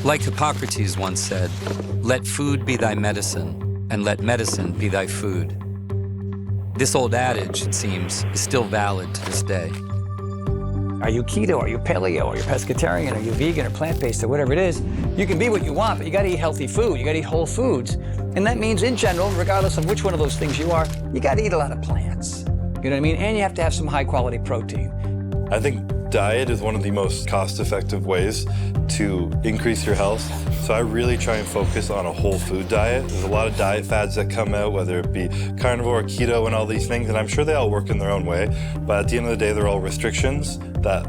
Like Hippocrates once said, let food be thy medicine, and let medicine be thy food. This old adage, it seems, is still valid to this day. Are you keto, are you paleo, are you pescatarian, are you vegan or plant-based or whatever it is, you can be what you want, but you gotta eat healthy food, you gotta eat whole foods. And that means in general, regardless of which one of those things you are, you gotta eat a lot of plants. You know what I mean? And you have to have some high quality protein. I think diet is one of the most cost-effective ways to increase your health. So I really try and focus on a whole food diet. There's a lot of diet fads that come out, whether it be carnivore, keto, and all these things, and I'm sure they all work in their own way, but at the end of the day, they're all restrictions that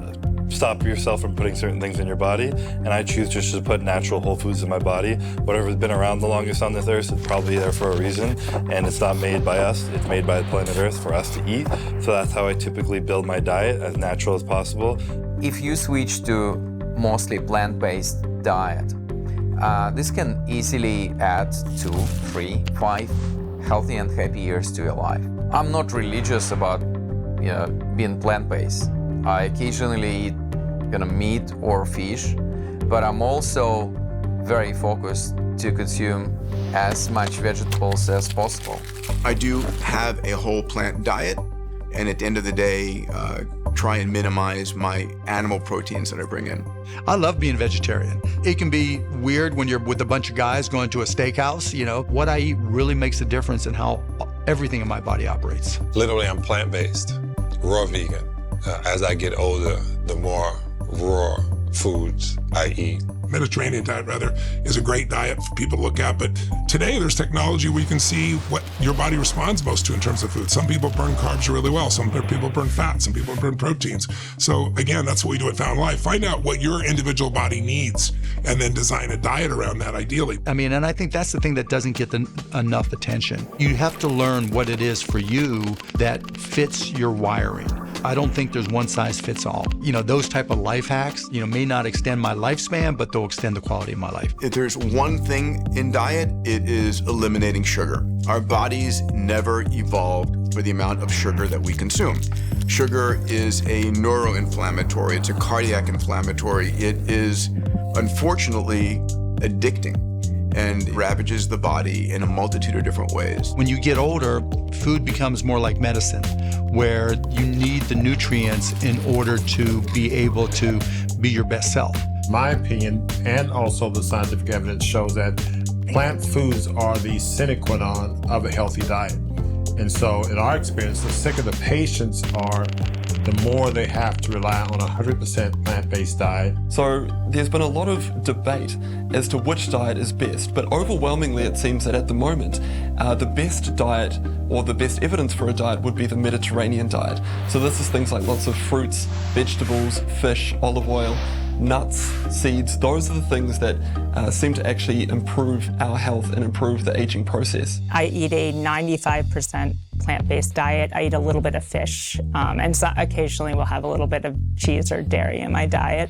stop yourself from putting certain things in your body, and I choose just to put natural whole foods in my body. Whatever's been around the longest on this earth is probably there for a reason, and it's not made by us, it's made by the planet Earth for us to eat. So that's how I typically build my diet, as natural as possible. If you switch to mostly plant-based diet, this can easily add 2, 3, 5 healthy and happy years to your life. I'm not religious about being plant-based. I occasionally eat meat or fish, but I'm also very focused to consume as much vegetables as possible. I do have a whole plant diet, and at the end of the day, try and minimize my animal proteins that I bring in. I love being vegetarian. It can be weird when you're with a bunch of guys going to a steakhouse. What I eat really makes a difference in how everything in my body operates. Literally, I'm plant-based, raw vegan. As I get older, the more raw foods I eat. Mediterranean diet, rather, is a great diet for people to look at, but today there's technology where you can see what your body responds most to in terms of food. Some people burn carbs really well, some people burn fat, some people burn proteins. So again, that's what we do at Found Life. Find out what your individual body needs and then design a diet around that, ideally. And I think that's the thing that doesn't get enough attention. You have to learn what it is for you that fits your wiring. I don't think there's one size fits all. Those type of life hacks, may not extend my lifespan, but they'll extend the quality of my life. If there's one thing in diet, it is eliminating sugar. Our bodies never evolved for the amount of sugar that we consume. Sugar is a neuroinflammatory, it's a cardiac inflammatory. It is, unfortunately, addicting and ravages the body in a multitude of different ways. When you get older, food becomes more like medicine, where you need the nutrients in order to be able to be your best self. My opinion, and also the scientific evidence, shows that plant foods are the sine qua non of a healthy diet. And so in our experience, the sicker the patients are, the more they have to rely on a 100% plant-based diet. So there's been a lot of debate as to which diet is best, but overwhelmingly it seems that at the moment, the best diet or the best evidence for a diet would be the Mediterranean diet. So this is things like lots of fruits, vegetables, fish, olive oil, nuts, seeds. Those are the things that seem to actually improve our health and improve the aging process. I eat a 95% plant-based diet. I eat a little bit of fish, and so occasionally we'll have a little bit of cheese or dairy in my diet.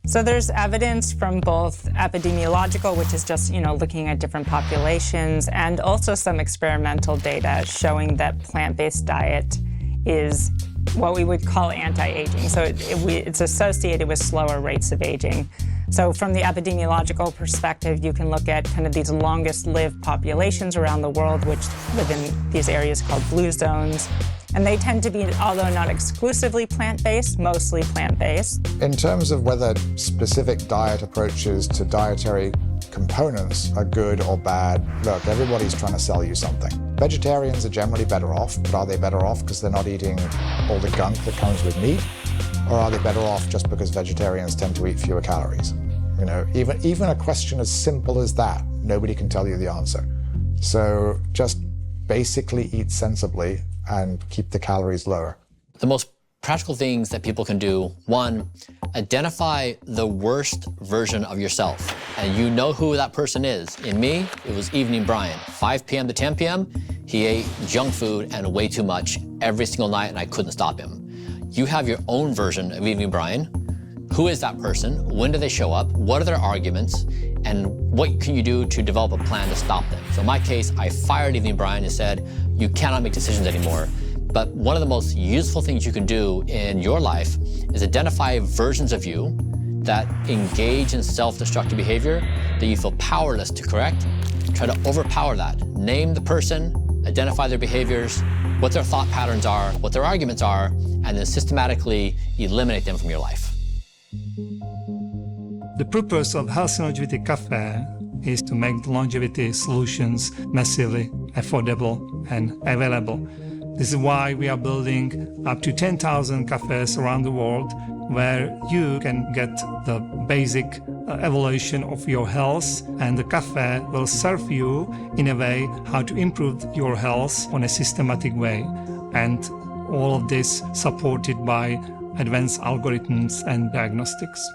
So there's evidence from both epidemiological, which is just, looking at different populations, and also some experimental data showing that plant-based diet is what we would call anti-aging. So it's associated with slower rates of aging. So from the epidemiological perspective, you can look at kind of these longest lived populations around the world, which live in these areas called blue zones. And they tend to be, although not exclusively plant-based, mostly plant-based. In terms of whether specific diet approaches to dietary components are good or bad, look, everybody's trying to sell you something. Vegetarians are generally better off, but are they better off because they're not eating all the gunk that comes with meat? Or are they better off just because vegetarians tend to eat fewer calories? Even a question as simple as that, nobody can tell you the answer. So just basically eat sensibly and keep the calories lower. The most practical things that people can do: one, identify the worst version of yourself, and you know who that person is. In me, it was Evening Bryan. 5 p.m. to 10 p.m., he ate junk food and way too much every single night, and I couldn't stop him. You have your own version of Evening Bryan. Who is that person? When do they show up? What are their arguments? And what can you do to develop a plan to stop them? So in my case, I fired Evening Bryan and said, you cannot make decisions anymore. But one of the most useful things you can do in your life is identify versions of you that engage in self-destructive behavior that you feel powerless to correct, try to overpower that. Name the person, identify their behaviors, what their thought patterns are, what their arguments are, and then systematically eliminate them from your life. The purpose of Health and Longevity Cafe is to make the longevity solutions massively affordable and available. This is why we are building up to 10,000 cafes around the world where you can get the basic evaluation of your health, and the cafe will serve you in a way how to improve your health on a systematic way. And all of this supported by advanced algorithms and diagnostics.